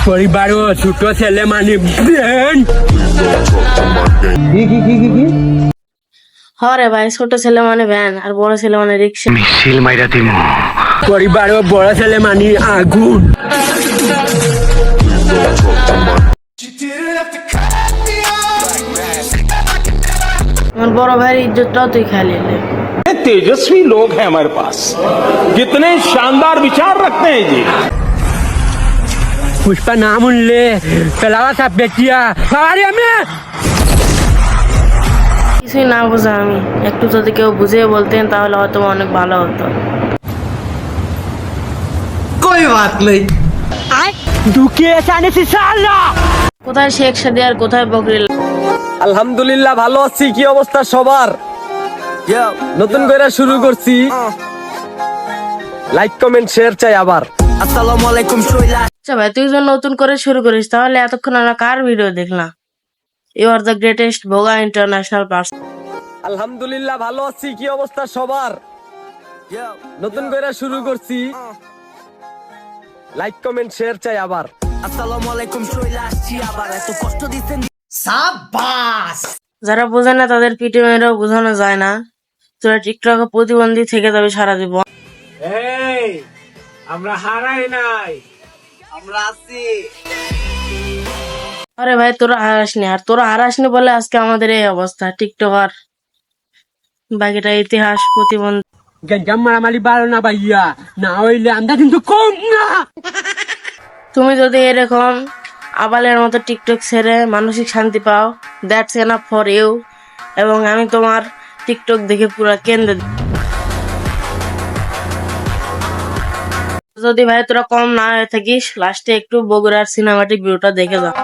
পরিবারও ছোট ছেলে মানে হরে ভাই, ছোট ছেলে মানে ভ্যান আর বড় ছেলে মানে রিক্সা। মিছিল মাইরা দিমু। পরিবারও বড় ছেলে মানে আগুন। আমার বড় ভাইয়ের ইজ্জতটাও তুই খালি तेजस्वी लोग हैं हमारे पास, कितने शानदार विचार रखते हैं जी। পুষ্পা নাম উনলে পেলাওয়া সাপ বেচিয়া আরে আমি কিছুই না বুঝা আমি, একটু যদি কেউ বুঝিয়ে বলতেন তাহলে হয়তো অনেক ভালো হতো। कोई बात नहीं। ঢুকে জানিস সালা কোথায় শেখ সাদি আর কোথায় বকরিল? আলহামদুলিল্লাহ ভালো আছি। কি অবস্থা সবার? নতুন করে শুরু করছি, লাইক কমেন্ট শেয়ার চাই আবার। আসসালামু আলাইকুম শৈলা। আচ্ছা ভাই, তুই যখন নতুন করে শুরু করিস তাহলে এতক্ষণ আমরা কার ভিডিও দেখলাম? ইউ আর দ্য গ্রেটেস্ট ভোগা ইন্টারন্যাশনাল পার্সন। আলহামদুলিল্লাহ ভালো আছি। কি অবস্থা সবার? নতুন করে শুরু করছি, লাইক কমেন্ট শেয়ার চাই আবার। আসসালামু আলাইকুম শৈলা, আসছি আবার। এত কষ্ট দিচ্ছেন। সাবাস। যারা বোঝে না তাদের পিটি মেয়েরাও বোঝানো যায় না। তোরা টিকটকে প্রতিবন্ধী থেকে যাবে সারা জীবন। আমরা হারাই নাই, আমরা আছি। আরে ভাই, তোরা হারাসনি, আর তোরা হারাসনি বলে আজকে আমাদের এই অবস্থা। টিকটকার বাকিটা ইতিহাস প্রতিবন্ধী। গেঞ্জাম মারামারি বাড়ো না ভাইয়া, না হইলে আমরা কিন্তু কম না। তুমি যদি এরকম আবালের মতো টিকটক ছেড়ে মানসিক শান্তি পাও, দ্যাটস এনাফ ফর ইউ। এবং আমি তোমার টিকটক দেখে পুরো কেন্দ্রে। যদি ভাই তোরা কম না হয়ে থাকিস, লাস্টে একটু বগুড়ার সিনেমাটিক ভিউটা দেখে যাও।